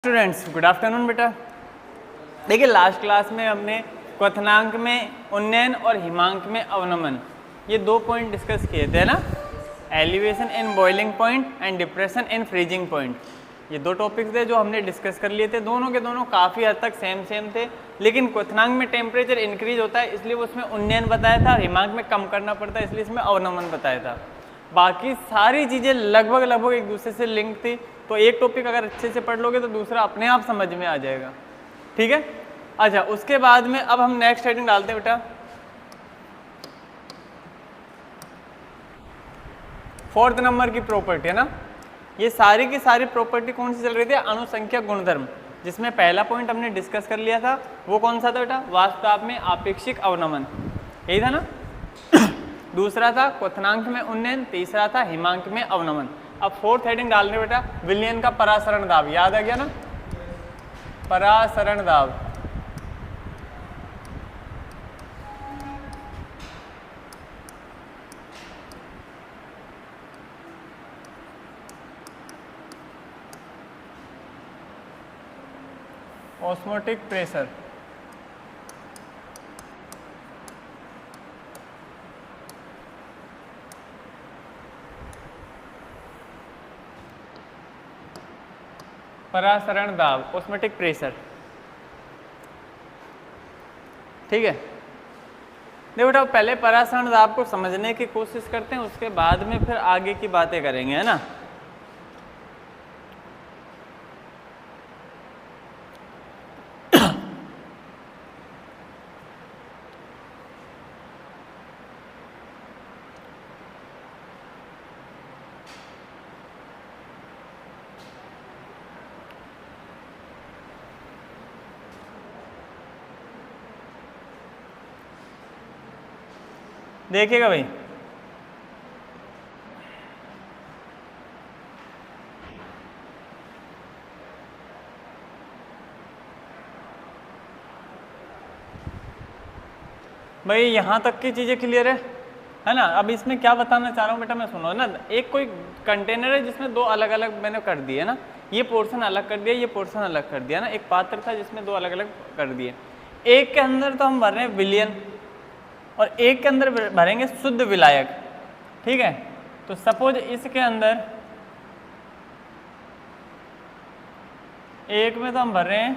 Students good afternoon बेटा। देखिए last class में हमने क्वथनांक में उन्नयन और हिमांक में अवनमन ये 2 पॉइंट डिस्कस किए थे ना, elevation in boiling point and depression in freezing point. ये 2 टॉपिक्स थे जो हमने डिस्कस कर लिए थे। दोनों के दोनों काफ़ी हद तक सेम थे, लेकिन क्वथनांक में टेम्परेचर इंक्रीज होता है इसलिए वो उसमें उन्नयन बताया था, हिमांक में कम करना पड़ता है इसलिए इसमें अवनमन बताया था। बाकी सारी चीज़ें लगभग एक दूसरे से लिंक थी, तो एक टॉपिक अगर अच्छे से पढ़ लोगे तो दूसरा अपने आप समझ में आ जाएगा। ठीक है, अच्छा उसके बाद में अब हम नेक्स्ट हेडिंग डालते हैं बेटा, 4th नंबर की प्रॉपर्टी है ना। ये सारी की सारी प्रॉपर्टी कौन सी चल रही थी? अणुसंख्यक गुणधर्म, जिसमें पहला पॉइंट हमने डिस्कस कर लिया था। वो कौन सा था बेटा? वास्तव में आपेक्षिक अवनमन, यही था ना। दूसरा था क्वथनांक में उन्नयन, तीसरा था हिमांक में अवनमन। अब 4th हेडिंग डालने बेटा, विलयन का परासरण दाब, याद आ गया ना, परासरण दाब। ऑस्मोटिक प्रेशर, परासरण दाब, ऑस्मोटिक प्रेशर। ठीक है, देखो बेटा पहले परासरण दाब को समझने की कोशिश करते हैं, उसके बाद में फिर आगे की बातें करेंगे, है ना। देखिएगा भाई, यहाँ तक की चीज़ें क्लियर है ना। अब इसमें क्या बताना चाह रहा हूँ बेटा, मैं सुनो ना। एक कोई कंटेनर है जिसमें 2 अलग अलग मैंने कर दिए ना, ये पोर्शन अलग कर दिया, ये पोर्शन अलग कर दिया ना। एक पात्र था जिसमें 2 अलग अलग कर दिए। एक के अंदर तो हम भर रहे हैं विलयन और एक के अंदर भरेंगे शुद्ध विलायक। ठीक है, तो सपोज इसके अंदर एक में तो हम भर रहे हैं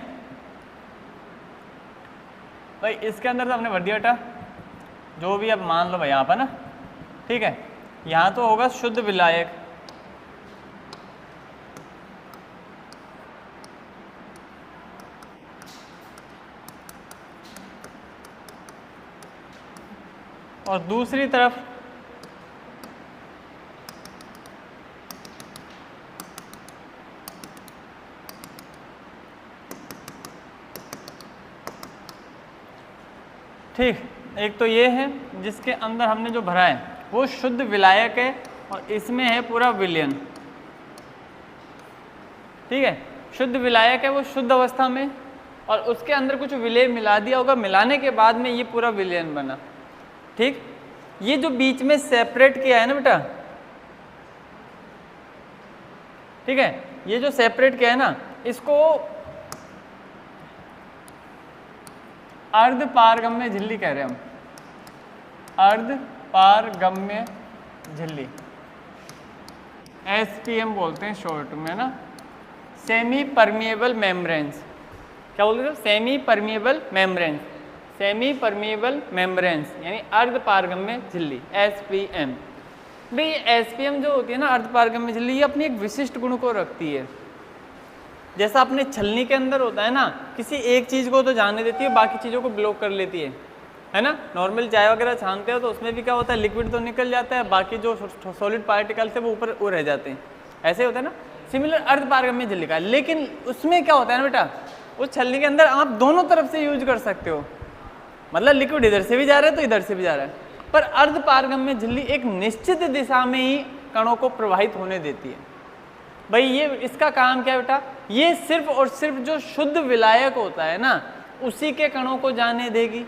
भाई, इसके अंदर तो हमने भर दिया बेटा जो भी, अब मान लो भाई यहाँ पर ना। ठीक है, यहाँ तो होगा शुद्ध विलायक, और दूसरी तरफ ठीक, एक तो ये है जिसके अंदर हमने जो भरा है वो शुद्ध विलायक है और इसमें है पूरा विलयन। ठीक है, शुद्ध विलायक है वो शुद्ध अवस्था में, और उसके अंदर कुछ विलय मिला दिया होगा, मिलाने के बाद में ये पूरा विलयन बना। ठीक, ये जो बीच में सेपरेट किया है ना बेटा, ठीक है, ये जो सेपरेट किया है ना, इसको अर्ध पारगम्य झिल्ली कह रहे हैं हम, अर्ध पारगम्य झिल्ली, SPM बोलते हैं शॉर्ट में ना, सेमी परमिएबल मेम्ब्रेन्स। क्या बोलते हैं? Semi permeable membranes, semi permeable membranes यानी अर्ध पारगम्य झिल्ली, SPM। भाई SPM जो होती है ना, अर्ध पारगम्य झिल्ली, ये अपनी एक विशिष्ट गुण को रखती है। जैसा अपने छलनी के अंदर होता है ना, किसी एक चीज़ को तो जाने देती है, बाकी चीज़ों को ब्लॉक कर लेती है ना। नॉर्मल चाय वगैरह छानते हो तो उसमें भी क्या होता है, लिक्विड तो निकल जाता है, बाकी जो सॉलिड पार्टिकल्स है वो ऊपर वो रह जाते हैं, ऐसे होता है ना। सिमिलर अर्ध पारगम्य झिल्ली का, लेकिन उसमें क्या होता है ना बेटा, उस छलनी के अंदर आप दोनों तरफ से यूज कर सकते हो, मतलब लिक्विड इधर से भी जा रहा है तो इधर से भी जा रहा है। पर अर्ध पारगम्य झिल्ली एक निश्चित दिशा में ही कणों को प्रवाहित होने देती है। भाई ये इसका काम क्या है बेटा, ये सिर्फ और सिर्फ जो शुद्ध विलायक होता है ना उसी के कणों को जाने देगी।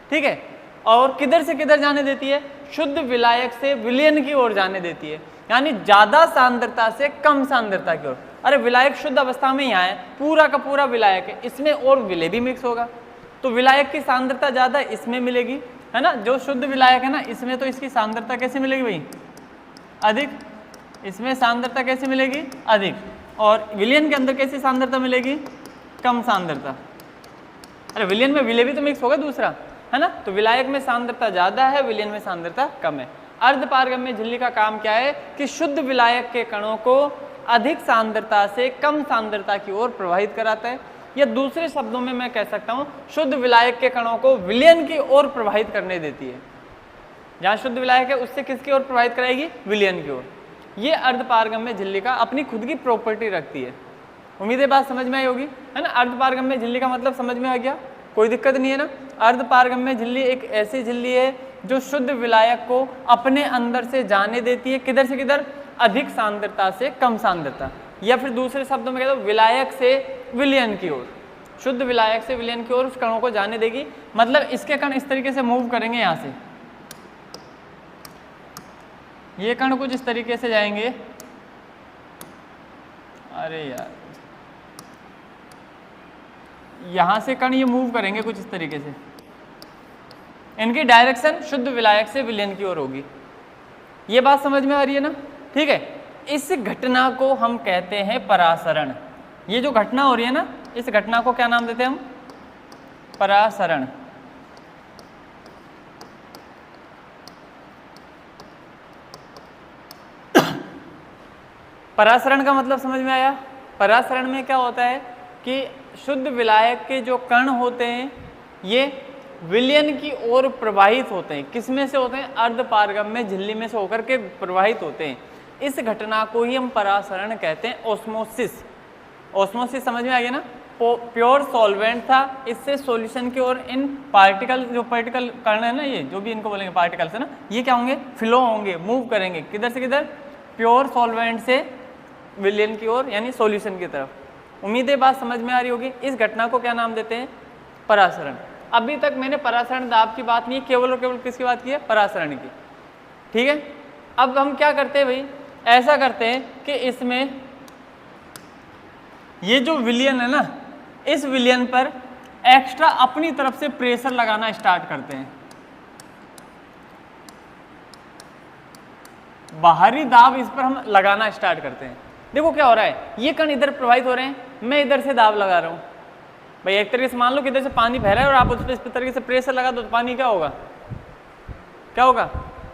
ठीक है, और किधर से किधर जाने देती है? शुद्ध विलायक से विलयन की ओर जाने देती है, यानी ज्यादा सांद्रता से कम सांद्रता की ओर। अरे विलायक शुद्ध अवस्था में यहाँ है, पूरा का पूरा विलायक है, इसमें और विलय भी मिक्स होगा, तो विलायक की सांद्रता ज़्यादा इसमें मिलेगी, है ना। जो शुद्ध विलायक है ना इसमें तो इसकी सांद्रता कैसे मिलेगी भाई, अधिक, इसमें सांद्रता कैसे मिलेगी, अधिक, और विलयन के अंदर कैसी सांद्रता मिलेगी, कम सांद्रता। अरे विलयन में विलय भी तो मिक्स होगा दूसरा, है ना, तो विलायक में सांद्रता ज़्यादा है, विलयन में सांद्रता कम है। अर्धपारगम्य झिल्ली का काम क्या है कि शुद्ध विलायक के कणों को अधिक सांद्रता से कम सांद्रता की ओर प्रवाहित कराता है, या दूसरे शब्दों में मैं कह सकता हूँ शुद्ध विलायक के कणों को विलयन की ओर प्रवाहित करने देती है। जहाँ शुद्ध विलायक है उससे किसकी ओर प्रवाहित कराएगी, विलयन की ओर। ये अर्धपारगम्य झिल्ली का अपनी खुद की प्रॉपर्टी रखती है। उम्मीद है बात समझ में आई होगी, है ना। अर्धपारगम्य झिल्ली का मतलब समझ में आ गया, कोई दिक्कत नहीं है ना। अर्धपारगम्य झिल्ली एक ऐसी झिल्ली है जो शुद्ध विलायक को अपने अंदर से जाने देती है, किधर से किधर, अधिक सांद्रता से कम सांद्रता, या फिर दूसरे शब्दों में कह दो विलायक से विलयन की ओर, शुद्ध विलायक से विलयन की ओर उस कणों को जाने देगी। मतलब इसके कण इस तरीके से मूव करेंगे, यहाँ से ये कण कुछ इस तरीके से जाएंगे, अरे यार यहां से कण ये मूव करेंगे कुछ इस तरीके से, इनकी डायरेक्शन शुद्ध विलायक से विलयन की ओर होगी। ये बात समझ में आ रही है ना, ठीक है। इस घटना को हम कहते हैं परासरण। ये जो घटना हो रही है ना, इस घटना को क्या नाम देते हैं हम, परासरण। परासरण का मतलब समझ में आया। परासरण में क्या होता है कि शुद्ध विलायक के जो कण होते हैं ये विलयन की ओर प्रवाहित होते हैं। किस में से होते हैं, अर्धपारगम्य झिल्ली में से होकर के प्रवाहित होते हैं। इस घटना को ही हम परासरण कहते हैं, ओस्मोसिस। ओस्मोसिस समझ में आ गया ना। प्योर सॉल्वेंट था, इससे सॉल्यूशन की ओर इन पार्टिकल, जो पार्टिकल कण है ना, ये जो भी इनको बोलेंगे पार्टिकल्स है ना, ये क्या होंगे, फ्लो होंगे, मूव करेंगे, किधर से किधर, प्योर सॉल्वेंट से विलयन की ओर, यानी सॉल्यूशन की तरफ। उम्मीद है बात समझ में आ रही होगी। इस घटना को क्या नाम देते हैं, परासरण। अभी तक मैंने परासरण दाब की बात नहीं, केवल और केवल किसकी बात की है, परासरण की, ठीक है। अब हम क्या करते हैं भाई, ऐसा करते हैं कि इसमें ये जो विलयन है ना, इस विलयन पर एक्स्ट्रा अपनी तरफ से प्रेशर लगाना स्टार्ट करते हैं। बाहरी दाब इस पर हम लगाना स्टार्ट करते हैं। देखो क्या हो रहा है, ये कण इधर प्रवाहित हो रहे हैं, मैं इधर से दाब लगा रहा हूँ भाई। एक तरीके से मान लो कि इधर से पानी बह रहा है और आप उस पर इस तरीके से प्रेशर लगा दो तो पानी क्या होगा, क्या होगा,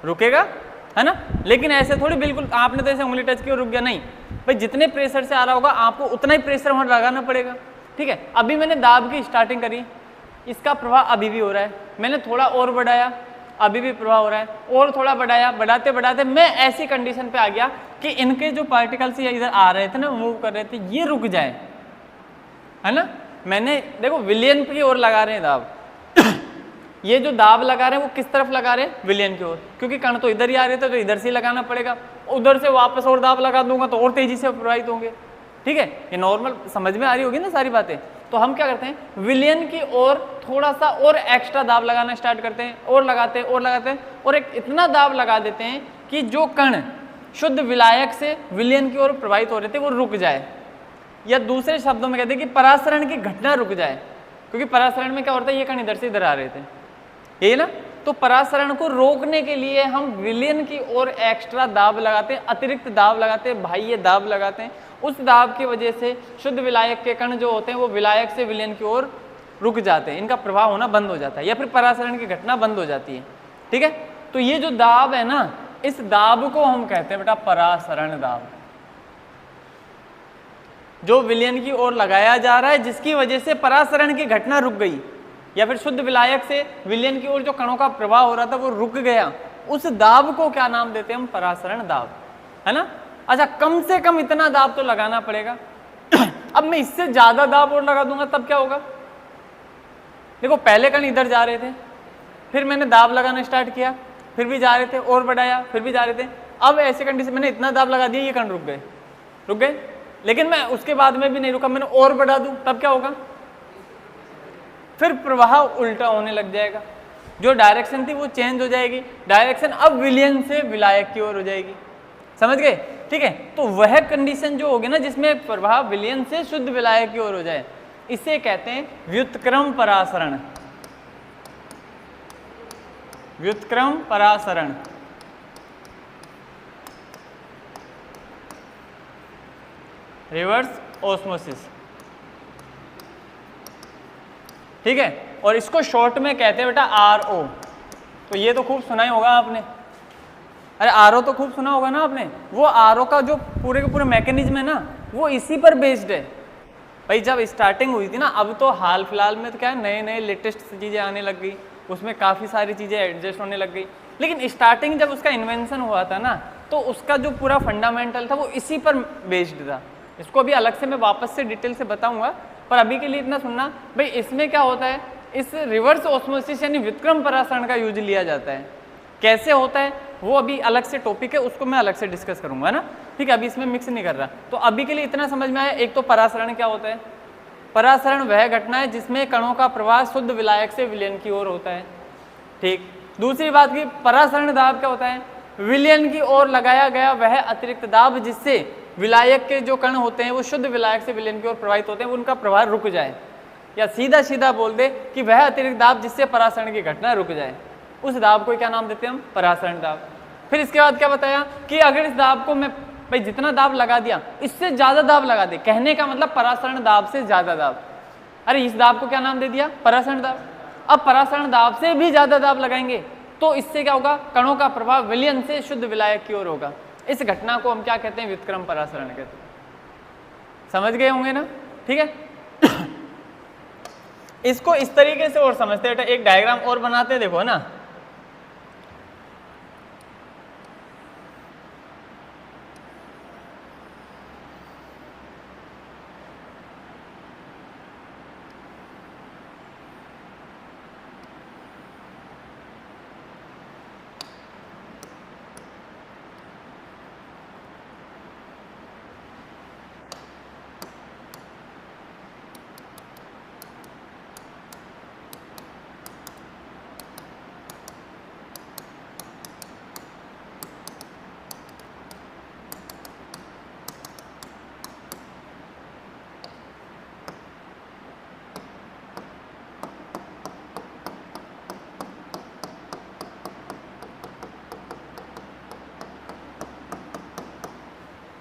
रुकेगा, है ना। लेकिन ऐसे थोड़ी बिल्कुल आपने तो ऐसे उंगली टच की और रुक गया, नहीं भाई। जितने प्रेशर से आ रहा होगा आपको उतना ही प्रेशर वहां लगाना पड़ेगा, ठीक है। अभी मैंने दाब की स्टार्टिंग करी, इसका प्रभाव अभी भी हो रहा है। मैंने थोड़ा और बढ़ाया, अभी भी प्रभाव हो रहा है, और थोड़ा बढ़ाया, बढ़ाते बढ़ाते मैं ऐसी कंडीशन पे आ गया कि इनके जो पार्टिकल्स ये इधर आ रहे थे ना, मूव कर रहे थे, ये रुक जाए, है ना। मैंने देखो विलयन की ओर लगा रहे हैं दाब ये जो दाब लगा रहे हैं वो किस तरफ लगा रहे हैं, विलयन की ओर, क्योंकि कण तो इधर ही आ रहे थे तो इधर से लगाना पड़ेगा। उधर से वापस और दाब लगा दूंगा तो और तेजी से प्रवाहित होंगे, ठीक है। ये नॉर्मल समझ में आ रही होगी ना सारी बातें। तो हम क्या करते हैं, विलयन की ओर थोड़ा सा और एक्स्ट्रा दाब लगाना स्टार्ट करते हैं, और लगाते हैं और लगाते हैं, और एक इतना दाब लगा देते हैं कि जो कण शुद्ध विलायक से विलयन की ओर प्रवाहित हो रहे थे वो रुक जाए, या दूसरे शब्दों में कहते हैं कि परासरण की घटना रुक जाए। क्योंकि परासरण में क्या होता है, ये कण इधर से इधर आ रहे थे, ये ना। तो परासरण को रोकने के लिए हम विलयन की ओर एक्स्ट्रा दाब लगाते हैं, अतिरिक्त दाब लगाते हैं, बाह्य दाब लगाते हैं। उस दाब की वजह से शुद्ध विलायक के कण जो होते हैं वो विलायक से विलयन की ओर रुक जाते हैं, इनका प्रभाव होना बंद हो जाता है, या फिर परासरण की घटना बंद हो जाती है, ठीक है। तो ये जो दाब है ना, इस दाब को हम कहते हैं बेटा परासरण दाब, जो विलयन की ओर लगाया जा रहा है, जिसकी वजह से परासरण की घटना रुक गई, या फिर शुद्ध विलायक से विलयन की ओर जो कणों का प्रवाह हो रहा था वो रुक गया। उस दाब को क्या नाम देते हैं हम, परासरण दाब, है ना। अच्छा, कम से कम इतना दाब तो लगाना पड़ेगा अब मैं इससे ज्यादा दाब और लगा दूंगा तब क्या होगा। देखो पहले कण इधर जा रहे थे, फिर मैंने दाब लगाना स्टार्ट किया, फिर भी जा रहे थे, और बढ़ाया, फिर भी जा रहे थे। अब ऐसे कंडीशन मैंने इतना दाब लगा दिया, ये कण रुक गए, लेकिन मैं उसके बाद में भी नहीं रुका, मैंने और बढ़ा दूं तब क्या होगा, फिर प्रवाह उल्टा होने लग जाएगा। जो डायरेक्शन थी वो चेंज हो जाएगी, डायरेक्शन अब विलयन से विलायक की ओर हो जाएगी। समझ गए। ठीक है। तो वह कंडीशन जो होगी ना जिसमें प्रवाह विलयन से शुद्ध विलायक की ओर हो जाए, इसे कहते हैं व्युत्क्रम परासरण। व्युत्क्रम परासरण। रिवर्स ऑस्मोसिस, ठीक है। और इसको शॉर्ट में कहते हैं बेटा RO। तो ये तो खूब सुना ही होगा आपने, अरे RO तो खूब सुना होगा ना आपने। वो RO का जो पूरे के पूरे मैकेनिज्म है ना, वो इसी पर बेस्ड है भाई। जब स्टार्टिंग हुई थी ना, अब तो हाल फिलहाल में तो क्या है, नए नए लेटेस्ट चीज़ें आने लग गई, उसमें काफ़ी सारी चीज़ें एडजस्ट होने लग गई। लेकिन स्टार्टिंग जब उसका इन्वेंशन हुआ था ना, तो उसका जो पूरा फंडामेंटल था वो इसी पर बेस्ड था। इसको अभी अलग से मैं वापस से डिटेल से बताऊंगा, पर अभी के लिए इतना सुनना भाई। इसमें क्या होता है, इस रिवर्स ऑस्मोसिस यानी व्युत्क्रम परासरण का यूज लिया जाता है। कैसे होता है वो अभी अलग से टॉपिक है, उसको मैं अलग से डिस्कस करूंगा ना, ठीक है। अभी इसमें मिक्स नहीं कर रहा। तो अभी के लिए इतना समझ में आया, एक तो परासरण क्या होता है। परासरण वह घटना है जिसमें कणों का प्रवाह शुद्ध विलायक से विलयन की ओर होता है, ठीक। दूसरी बात की परासरण दाब क्या होता है, विलयन की ओर लगाया गया वह अतिरिक्त दाब जिससे विलायक के जो कण होते हैं वो शुद्ध विलायक से विलयन की ओर प्रवाहित होते हैं, उनका प्रवाह रुक जाए। या सीधा सीधा बोल दे कि वह अतिरिक्त दाब जिससे परासरण की घटना रुक जाए, उस दाब को क्या नाम देते हैं हम, परासरण दाब। फिर इसके बाद क्या बताया कि अगर इस दाब को मैं भाई जितना दाब लगा दिया इससे ज्यादा दाब लगा दे, कहने का मतलब परासरण दाब से ज्यादा दाब। अरे इस दाब को क्या नाम दे दिया, परासरण दाब। अब परासरण दाब से भी ज्यादा दाब लगाएंगे तो इससे क्या होगा, कणों का प्रवाह विलयन से शुद्ध विलायक की ओर होगा। इस घटना को हम क्या कहते हैं, व्युत्क्रम परासरण कहते हैं। समझ गए होंगे ना, ठीक है। इसको इस तरीके से और समझते हैं, एक डायग्राम और बनाते हैं, देखो ना।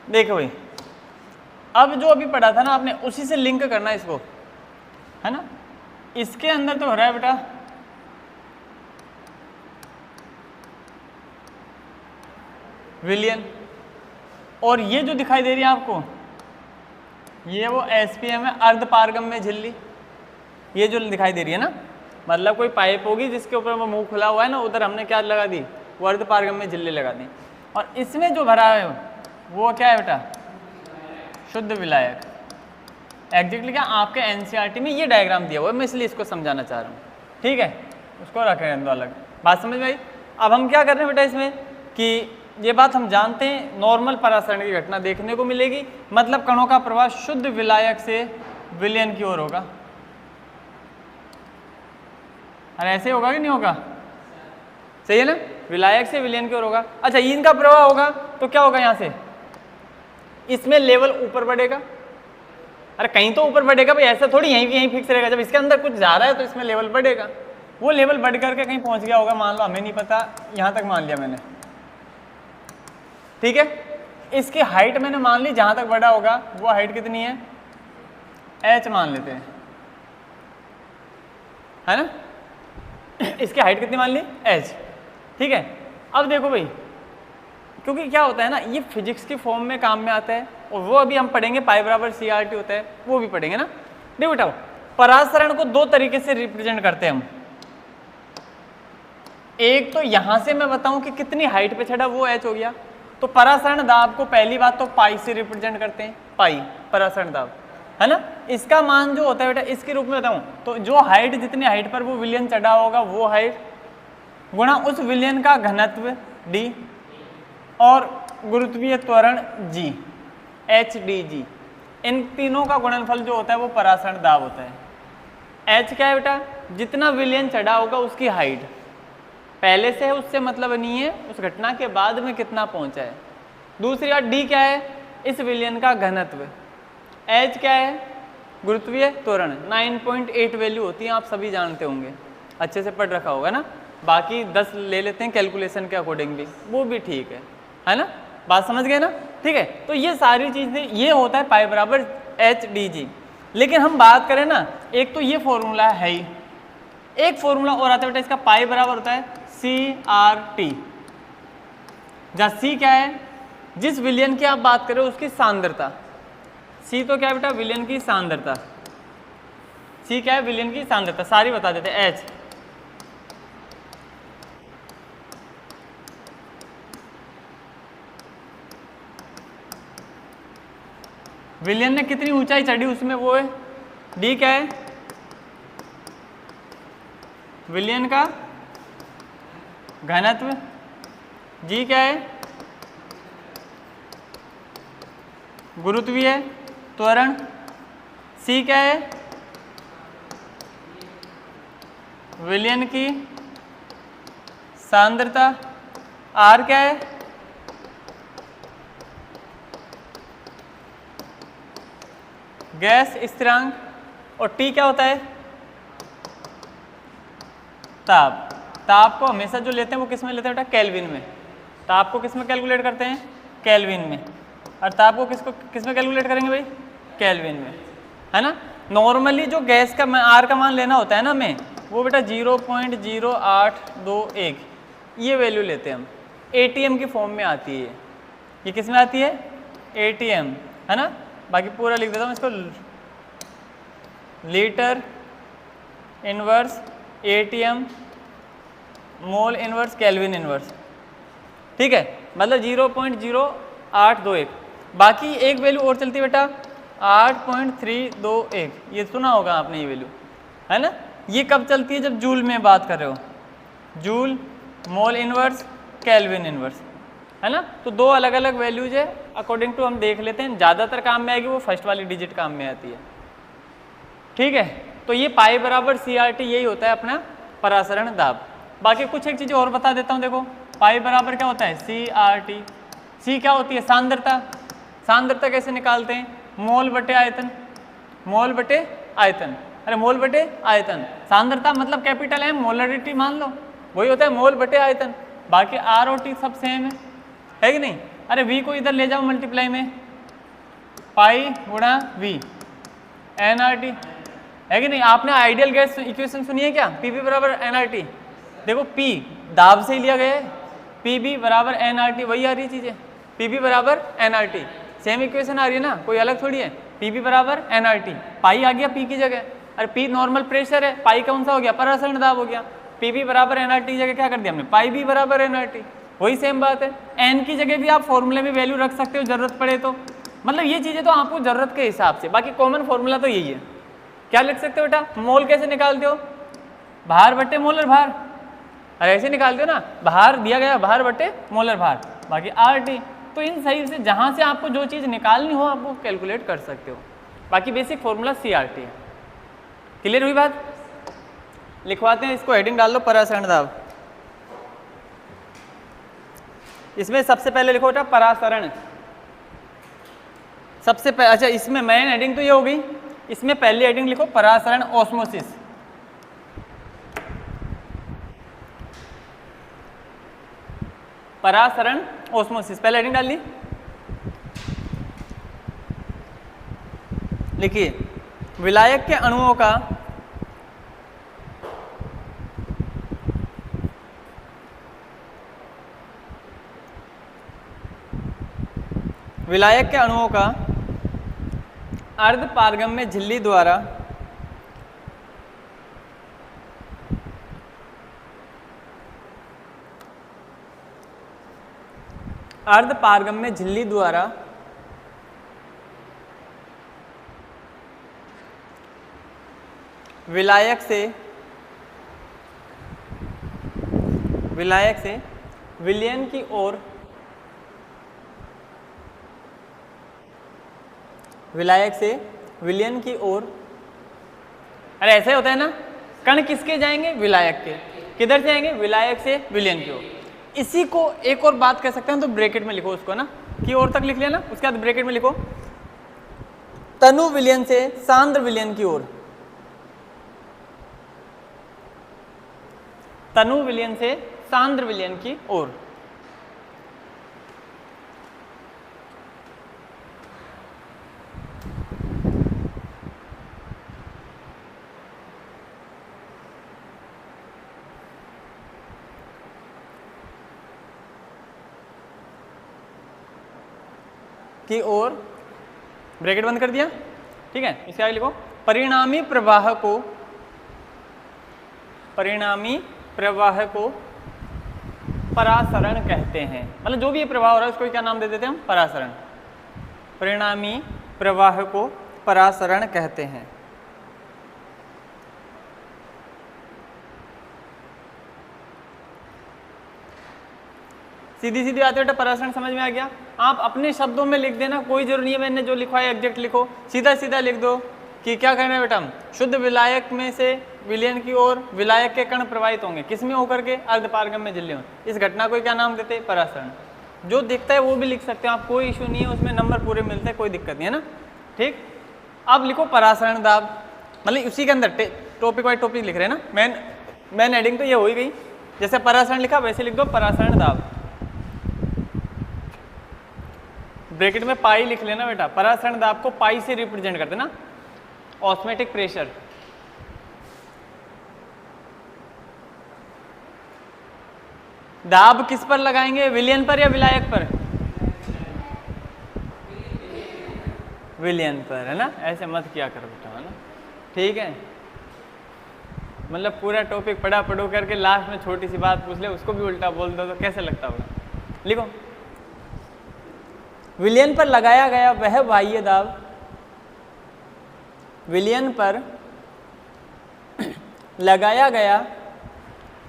देखो भाई, अब जो अभी पढ़ा था ना आपने, उसी से लिंक करना है इसको, है ना। इसके अंदर तो हो रहा है बेटा विलयन, और ये जो दिखाई दे रही है आपको, ये वो SPM है, अर्ध पारगम्य झिल्ली। ये जो दिखाई दे रही है ना, मतलब कोई पाइप होगी जिसके ऊपर वो मुंह खुला हुआ है ना, उधर हमने क्या लगा दी, वो अर्ध पारगम्य झिल्ली लगा दी। और इसमें जो भरा है वो क्या है बेटा, शुद्ध विलायक। एग्जैक्टली क्या आपके NCERT में ये डायग्राम दिया हुआ है, मैं इसलिए इसको समझाना चाह रहा हूँ, ठीक है। उसको रखें अलग, बात समझ में आई। अब हम क्या कर रहे हैं बेटा इसमें कि ये बात हम जानते हैं, नॉर्मल परासरण की घटना देखने को मिलेगी, मतलब कणों का प्रवाह शुद्ध विलायक से विलयन की ओर होगा। अरे ऐसे होगा कि नहीं होगा, सही है ना, विलायक से विलयन की ओर होगा। अच्छा, इनका प्रवाह होगा तो क्या होगा, यहाँ से इसमें लेवल ऊपर बढ़ेगा। अरे कहीं तो ऊपर बढ़ेगा भाई, ऐसा थोड़ी यहीं फिक्स रहेगा। जब इसके अंदर कुछ जा रहा है तो इसमें लेवल बढ़ेगा। वो लेवल बढ़ करके कहीं पहुंच गया होगा, मान लो, हमें नहीं पता, यहाँ तक मान लिया मैंने, ठीक है। इसकी हाइट मैंने मान ली, जहां तक बढ़ा होगा वो हाइट कितनी है, h मान लेते हैं, है ना। इसकी हाइट कितनी मान ली, h, ठीक है। अब देखो भाई, क्योंकि क्या होता है ना, ये फिजिक्स की फॉर्म में काम में आता है, और वो अभी हम पढ़ेंगे, पाई बराबर CRT होता है, वो भी पढ़ेंगे ना। देखो बेटा, परासरण को दो तरीके से रिप्रेजेंट करते हैं हम। एक तो यहां से मैं बताऊं कि कितनी हाइट पे चढ़ा, वो h हो गया। तो परासरण दाब को पहली बात तो पाई से रिप्रेजेंट करते हैं, पाई परासरण दाब, है ना। इसका मान जो होता है बेटा, इसके रूप में बताऊं तो जो हाइट, जितनी हाइट पर वो विलयन चढ़ा होगा वो हाइट, गुणा उस विलयन का घनत्व d, और गुरुत्वीय त्वरण g, HdG, इन तीनों का गुणनफल जो होता है वो परासरण दाब होता है। h क्या है बेटा, जितना विलयन चढ़ा होगा उसकी हाइट, पहले से है उससे मतलब नहीं है, उस घटना के बाद में कितना पहुंचा है। दूसरी बात डी क्या है, इस विलयन का घनत्व, एच क्या है, गुरुत्वीय त्वरण 9.8 वैल्यू होती है, आप सभी जानते होंगे, अच्छे से पढ़ रखा होगा ना। बाकी 10 ले लेते हैं कैलकुलेशन के अकॉर्डिंग भी, वो भी ठीक है ना, बात समझ गए ना, ठीक है। तो ये सारी चीज़ें, ये होता है पाई बराबर एच डी जी। लेकिन हम बात करें ना, एक तो ये फॉर्मूला है ही, एक फॉर्मूला और आता है बेटा इसका, पाई बराबर होता है सी आर टी, जहाँ सी क्या है, जिस विलयन की आप बात करें उसकी सांद्रता, सी तो क्या है बेटा, विलयन की सांद्रता, सी क्या है, विलयन की सांद्रता, सारी बता देते हैं, एच विलयन ने कितनी ऊंचाई चढ़ी उसमें वो है, डी क्या है, विलयन का घनत्व, जी क्या है, गुरुत्वीय त्वरण, सी क्या है, विलयन की सांद्रता, आर क्या है, गैस स्थिरांक, और टी क्या होता है, ताप। ताप को हमेशा जो लेते हैं वो किस में लेते हैं बेटा, केल्विन में। ताप को किस में कैलकुलेट करते हैं, केल्विन में, और ताप को किस में कैलकुलेट करेंगे भाई, केल्विन में, है ना। नॉर्मली जो गैस का आर का मान लेना होता है ना हमें, वो बेटा 0.0821 ये वैल्यू लेते हैं हम, एटीएम की फॉर्म में आती है ये किस में आती है, एटीएम, है ना। बाकी पूरा लिख देता हूँ इसको, litre inverse ATM mole inverse kelvin inverse, ठीक है, मतलब 0.0821। बाकी एक वैल्यू और चलती है बेटा 8.321, ये सुना होगा आपने ये वैल्यू, है ना। ये कब चलती है, जब जूल में बात कर रहे हो, joule mole inverse kelvin inverse, है ना। तो दो अलग अलग वैल्यूज है, अकॉर्डिंग टू हम देख लेते हैं, ज़्यादातर काम में आएगी वो फर्स्ट वाली डिजिट काम में आती है, ठीक है। तो ये पाई बराबर सी आर टी, यही होता है अपना परासरण दाब। बाकी कुछ एक चीज़ें और बता देता हूँ, देखो पाई बराबर क्या होता है, सी आर टी, सी क्या होती है, सांद्रता, सांद्रता कैसे निकालते हैं, मोल बटे आयतन, मोल बटे आयतन, अरे मोल बटे आयतन, सांद्रता मतलब कैपिटल एम, मोलरिटी मान लो, वही होता है मोल बटे आयतन। बाकी आर और टी सब सेम है कि नहीं। अरे वी को इधर ले जाओ मल्टीप्लाई में, पाई गुणा वी एन आर टी, है कि नहीं। आपने आइडियल गैस इक्वेशन सुनी है क्या, पी बी बराबर एन आर टी, देखो पी दाब से ही लिया गया है, पी बी बराबर एन आर टी, वही आ रही चीज़ें, पी बी बराबर N R T, same equation आ रही है ना, कोई अलग थोड़ी है। पी बी बराबर एन आर टी, पाई आ गया पी की जगह, अरे पी नॉर्मल प्रेशर है, पाई कौन सा हो गया, परासरण दाब हो गया। पी बी बराबर एन आर टी जगह क्या कर दिया हमने, पाई बी बराबर एन आर टी, वही सेम बात है। एन की जगह भी आप फॉर्मूले में वैल्यू रख सकते हो जरूरत पड़े तो, मतलब ये चीज़ें तो आपको जरूरत के हिसाब से, बाकी कॉमन फॉर्मूला तो यही है। क्या लिख सकते हो बेटा, मोल कैसे निकालते हो, भार बटे मोलर भार, अरे ऐसे निकालते हो ना, भार दिया गया भार बटे मोलर भार, बाकी आर टी। तो इन सही से जहाँ से आपको जो चीज़ निकालनी हो आप वो कैलकुलेट कर सकते हो। बाकी basic formula C R T है। क्लियर हुई बात, लिखवाते हैं इसको, हेडिंग डाल लो परासरण दाब। इसमें सबसे पहले लिखो बेटा परासरण, सबसे पहले, अच्छा इसमें मेन हेडिंग तो ये होगी, इसमें पहली हेडिंग लिखो परासरण ऑस्मोसिस। परासरण ऑस्मोसिस पहले हेडिंग डाल ली, लिखिए विलायक के अणुओं का विलायक के अणुओं का अर्ध पारगम्य झिल्ली द्वारा अर्ध पारगम्य झिल्ली द्वारा विलायक से विलयन की ओर विलायक से विलयन की ओर, अरे ऐसे होता है ना, कण किसके जाएंगे, विलायक के, किधर जाएंगे, विलायक से विलयन की ओर। इसी को एक और बात कह सकते हैं तो ब्रैकेट में लिखो उसको ना, की ओर तक लिख लिया ना, उसके बाद ब्रैकेट में लिखो तनु विलयन से सांद्र विलयन की ओर, तनु विलयन से सांद्र विलयन की ओर। की ओर, ब्रैकेट बंद कर दिया, ठीक है। इसके आगे लिखो परिणामी प्रवाह को, परिणामी प्रवाह को परासरण कहते हैं। मतलब जो भी ये प्रवाह हो रहा है उसको क्या नाम दे देते हैं हम, परासरण। परिणामी प्रवाह को परासरण कहते हैं। सीधी सीधी बात है बेटा, परासरण समझ में आ गया। आप अपने शब्दों में लिख देना, कोई जरूरी नहीं है मैंने जो लिखा है एग्जैक्ट लिखो, सीधा सीधा लिख दो कि क्या करना है बेटा, शुद्ध विलायक में से विलयन की ओर विलायक के कण प्रवाहित होंगे, किसमें होकर के, अर्धपारगम्य झिल्ली में। इस घटना को क्या नाम देते हैं, परासरण। जो दिखता है वो भी लिख सकते हो आप, कोई इशू नहीं है, उसमें नंबर पूरे मिलते हैं, कोई दिक्कत नहीं है ना, ठीक। अब लिखो परासरण दाब, मतलब उसी के अंदर टॉपिक वाइज टॉपिक लिख रहे हैं ना, मेन हेडिंग तो ये हो ही गई। जैसे परासरण लिखा वैसे लिख दो परासरण दाब, ब्रैकेट में पाई लिख लेना बेटा। परासरण दाब को पाई से रिप्रेजेंट करते ना, ऑस्मोटिक प्रेशर। दाब किस पर लगाएंगे, विलयन पर या विलायक पर, विलयन पर, है ना। ऐसे मत किया करो बेटा, है ना, ठीक है। मतलब पूरा टॉपिक पढ़ो करके लास्ट में छोटी सी बात पूछ ले, उसको भी उल्टा बोल दो तो कैसे लगता होगा। लिखो विलयन पर लगाया गया वह बाह्य दाब, विलयन पर लगाया गया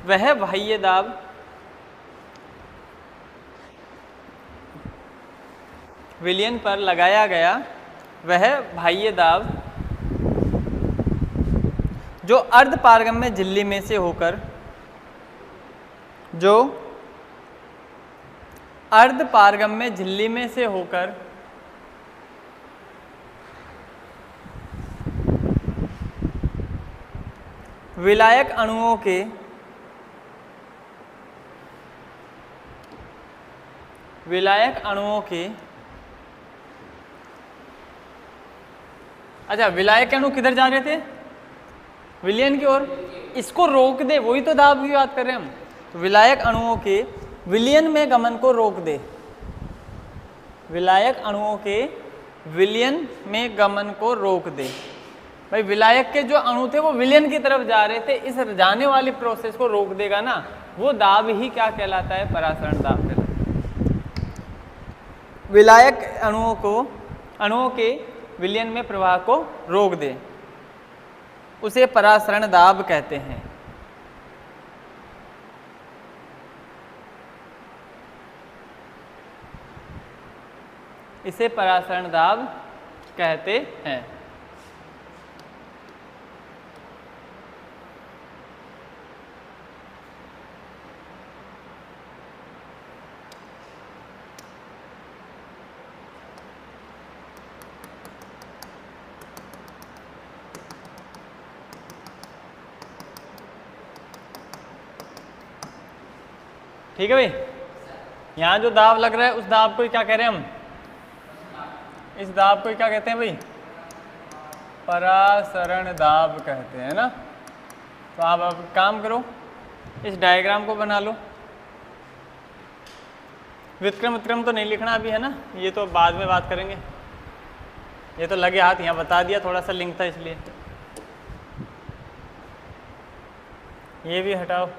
वह बाह्य दाब विलयन पर लगाया गया वह बाह्य दाब जो अर्धपारगम्य झिल्ली में से होकर, जो अर्धपारगम्य झिल्ली में से होकर विलायक अणुओं के अच्छा, विलायक अणु किधर जा रहे थे, विलयन की ओर, इसको रोक दे, वही तो दाब की बात कर रहे हैं हम। तो विलायक अणुओं के विलयन में गमन को रोक दे, विलायक अणुओं के विलयन में गमन को रोक दे। भाई विलायक के जो अणु थे वो विलयन की तरफ जा रहे थे, इस जाने वाली प्रोसेस को रोक देगा ना, वो दाब ही क्या कहलाता है, परासरण दाब कहलाता है। विलायक अणुओं के विलयन में प्रवाह को रोक दे, उसे परासरण दाब कहते हैं। इसे परासरण दाब कहते हैं। ठीक है भाई, यहाँ जो दाब लग रहा है उस दाब को क्या कह रहे हैं हम, इस दाब को क्या कहते हैं भाई, परासरण दाब कहते हैं ना। तो आप अब काम करो, इस डायग्राम को बना लो। व्युत्क्रम तो नहीं लिखना अभी, है ना, ये तो बाद में बात करेंगे। ये तो लगे हाथ यहाँ बता दिया, थोड़ा सा लिंक था इसलिए। ये भी हटाओ।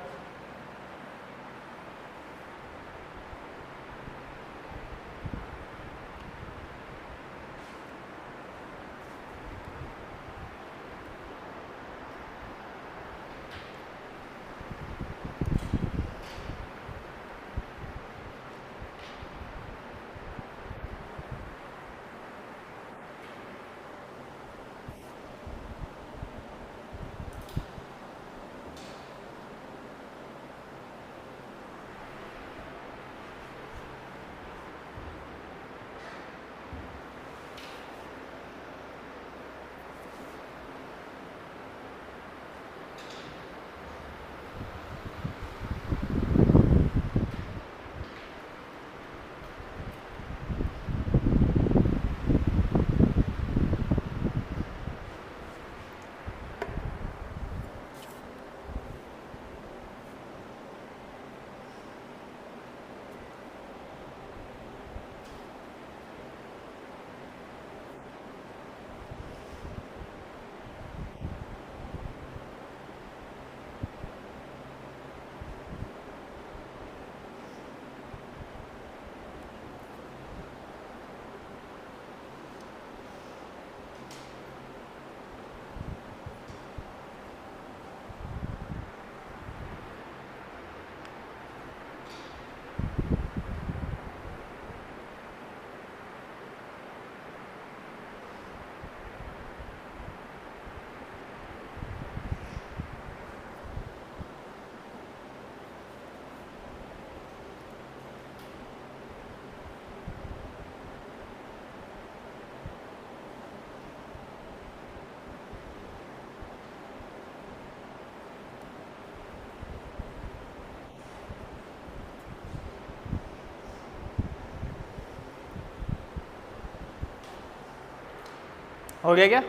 हो गया क्या?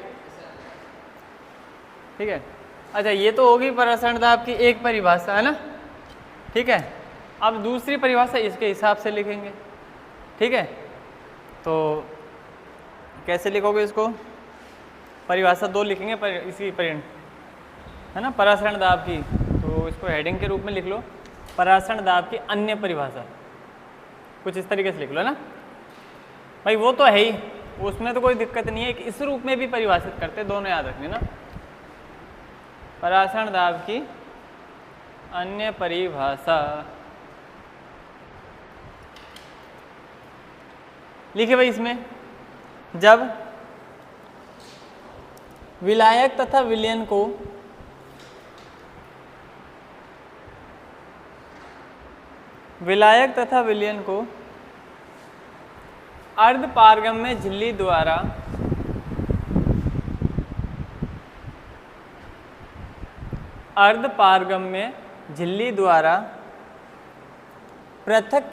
ठीक है। अच्छा, ये तो होगी परासरण दाब की एक परिभाषा, है ना? ठीक है। अब दूसरी परिभाषा इसके हिसाब से लिखेंगे। ठीक है, तो कैसे लिखोगे इसको? परिभाषा 2 लिखेंगे इसी है ना, परासरण दाब की। तो इसको हेडिंग के रूप में लिख लो, परासरण दाब की अन्य परिभाषा। कुछ इस तरीके से लिख लो ना भाई, वो तो है ही, उसमें तो कोई दिक्कत नहीं है। इस रूप में भी परिभाषित करते, दोनों याद रखने ना। परासरण दाब की अन्य परिभाषा लिखिए भाई। इसमें जब विलायक तथा विलयन को अर्ध पारगम्य झिल्ली द्वारा पृथक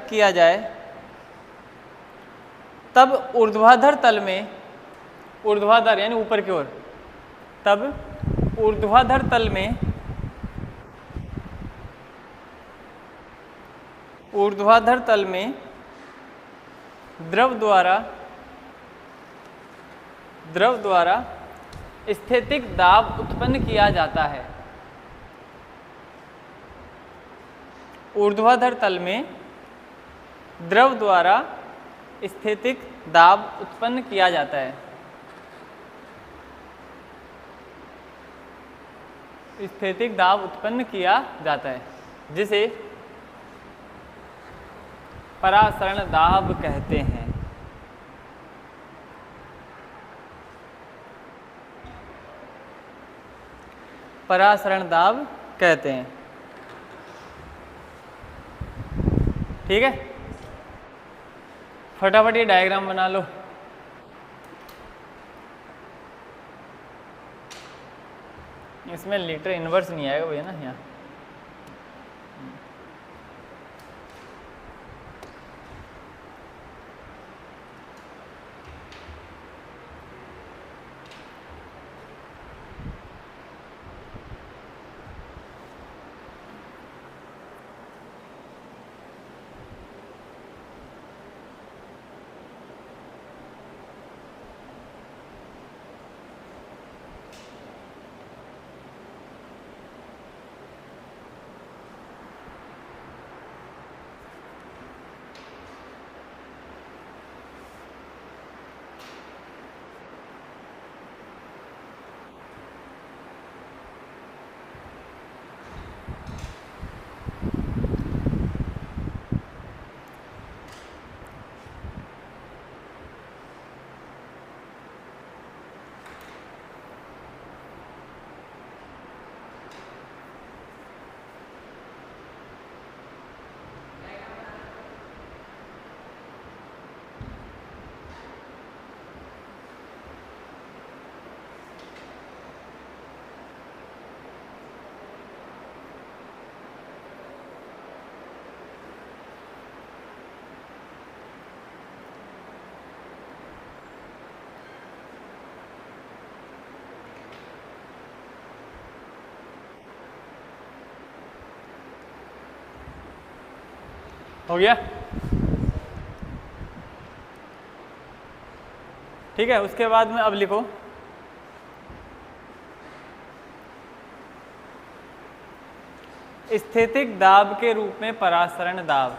किया जाए, तब ऊर्ध्वाधर तल में, ऊर्ध्वाधर यानी ऊपर की ओर, तब ऊर्ध्वाधर तल में द्रव द्वारा स्थैतिक दाब उत्पन्न किया जाता है। ऊर्ध्वाधर तल में द्रव द्वारा स्थैतिक दाब उत्पन्न किया जाता है। स्थैतिक दाब उत्पन्न किया जाता है, जिसे परासरण दाब कहते हैं। परासरण दाब कहते हैं। ठीक है, फटाफट ये डायग्राम बना लो। इसमें लीटर इनवर्स नहीं आएगा भैया ना यहाँ। हो गया? ठीक है, उसके बाद में अब लिखो स्थैतिक दाब के रूप में परासरण दाब,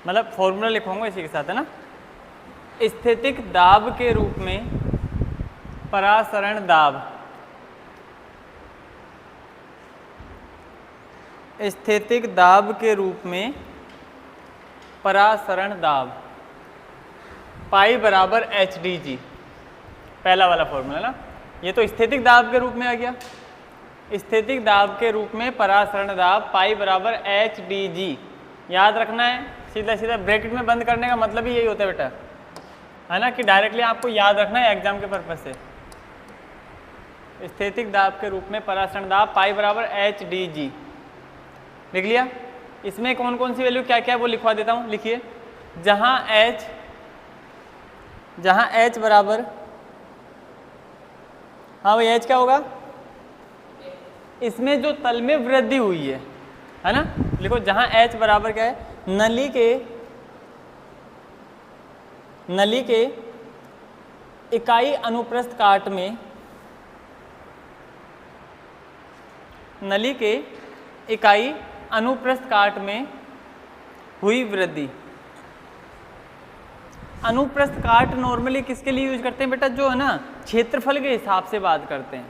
मतलब फॉर्मूला लिखूंगा इसी के साथ, है ना। स्थैतिक दाब के रूप में परासरण दाब, स्थैतिक दाब के रूप में परासरण दाब पाई बराबर HdG, पहला वाला फॉर्मूला ना। ये तो स्थैतिक दाब के रूप में आ गया। स्थैतिक दाब के रूप में परासरण दाब पाई बराबर HdG याद रखना है। सीधा सीधा ब्रैकेट में बंद करने का मतलब ही यही होता है बेटा, है ना, कि डायरेक्टली आपको याद रखना है एग्जाम के पर्पज से। स्थैतिक दाब के रूप में परासरण दाब पाई बराबर HdG, लिख लिया। इसमें कौन कौन सी वैल्यू क्या क्या है वो लिखवा देता हूँ, लिखिए। जहाँ h बराबर, हाँ भाई h क्या होगा, इसमें जो तल में वृद्धि हुई है ना, लिखो जहाँ h बराबर क्या है, नली के इकाई अनुप्रस्थ काट में, नली के इकाई अनुप्रस्थ काट में हुई वृद्धि। अनुप्रस्थ काट नॉर्मली किसके लिए यूज करते हैं बेटा, जो है ना क्षेत्रफल के हिसाब से बात करते हैं,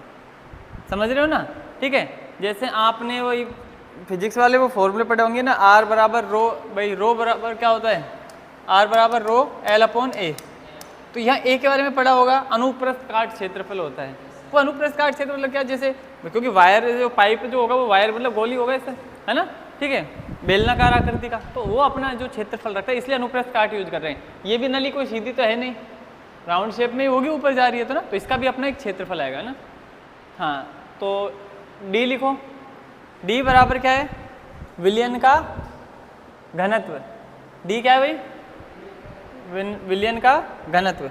समझ रहे हो ना, ठीक है। जैसे आपने वही फिजिक्स वाले वो फॉर्मूले पढ़े होंगे ना, आर बराबर रो, भाई रो बराबर क्या होता है, आर बराबर रो एल अपॉन ए। तो यहाँ ए के बारे में पढ़ा होगा, अनुप्रस्थ काट क्षेत्रफल होता है। वो अनुप्रस्थ काट क्षेत्रफल मतलब क्या, जैसे क्योंकि वायर जो पाइप जो होगा वो वायर मतलब गोली होगा इससे, है ना, ठीक है, बेलनाकार आकृति का, तो वो अपना जो क्षेत्रफल रखता है, इसलिए अनुप्रस्थ काट यूज कर रहे हैं। ये भी नली कोई सीधी तो है नहीं, राउंड शेप में ही होगी, ऊपर जा रही है तो ना, तो इसका भी अपना एक क्षेत्रफल आएगा ना। हाँ, तो डी लिखो, डी बराबर क्या है, विलयन का घनत्व। डी क्या है भाई, विलयन का घनत्व।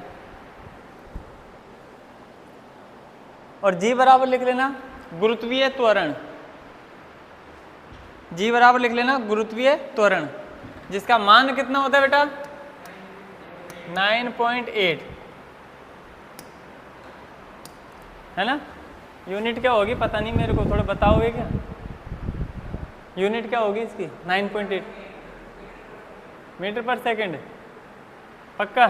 और जी बराबर लिख लेना गुरुत्वीय त्वरण, जी बराबर लिख लेना गुरुत्वीय त्वरण, जिसका मान कितना होता है बेटा, 9.8, है ना। यूनिट क्या होगी पता नहीं मेरे को, थोड़ा बताओगे क्या, यूनिट क्या होगी इसकी, 9.8 मीटर पर सेकंड, पक्का।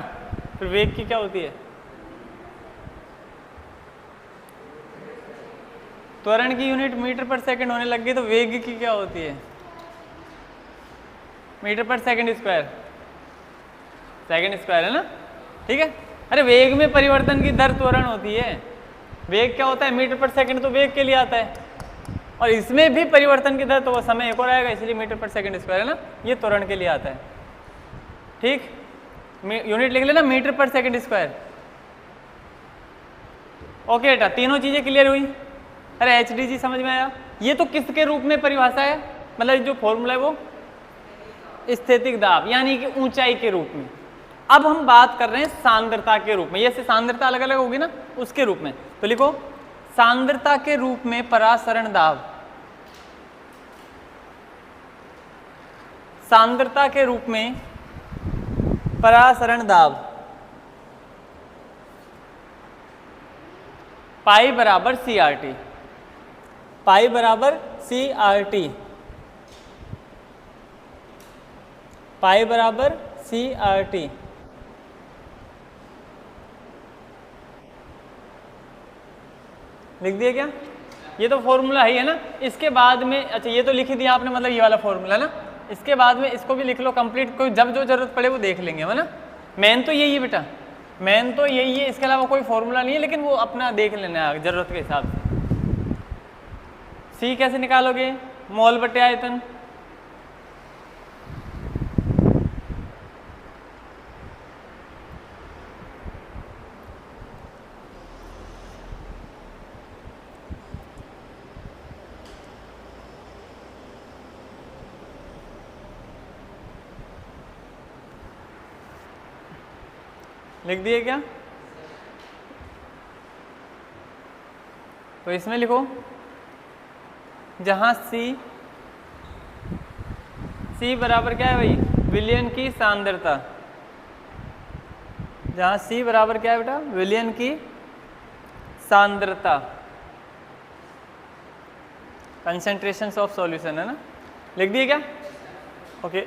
फिर वेग की क्या होती है, त्वरण की यूनिट मीटर पर सेकंड होने लग गई, तो वेग की क्या होती है, मीटर पर सेकंड स्क्वायर, है ना, ठीक है। अरे वेग में परिवर्तन की दर त्वरण होती है, वेग क्या होता है, मीटर पर सेकंड तो वेग के लिए आता है, और इसमें भी परिवर्तन की दर तो वो समय एक और आएगा, इसलिए मीटर पर सेकंड स्क्वायर, है ना, ये त्वरण के लिए आता है, ठीक। यूनिट लिख लेना मीटर पर सेकंड स्क्वायर। ओके बेटा, तीनों चीजें क्लियर हुई। अरे HDG समझ में आया। ये तो किसके रूप में परिभाषा है, मतलब जो फॉर्मूला है वो स्थैतिक दाब यानी कि ऊंचाई के रूप में। अब हम बात कर रहे हैं सांद्रता के रूप में, ये से सांद्रता अलग अलग होगी ना, उसके रूप में। तो लिखो सांद्रता के रूप में परासरण दाब, सांद्रता के रूप में परासरण दाब पाई बराबर CRT, पाई बराबर CRT, पाई बराबर CRT। लिख दिया क्या, ये तो फॉर्मूला ही है ना। इसके बाद में, अच्छा ये तो लिख ही दिया आपने, मतलब ये वाला फॉर्मूला ना, इसके बाद में इसको भी लिख लो कंप्लीट, कोई जब जो जरूरत पड़े वो देख लेंगे, है ना। मेन तो यही है बेटा, मेन तो यही है, इसके अलावा कोई फॉर्मूला नहीं है, लेकिन वो अपना देख लेना है जरूरत के हिसाब से। C कैसे निकालोगे, मोल बटे आयतन, लिख दिए क्या। तो इसमें लिखो जहां C बराबर क्या है भाई, विलयन की सांद्रता, जहां C बराबर क्या है बेटा, विलयन की सांद्रता, कंसेंट्रेशन ऑफ सॉल्यूशन, है ना। लिख दिए क्या, ओके।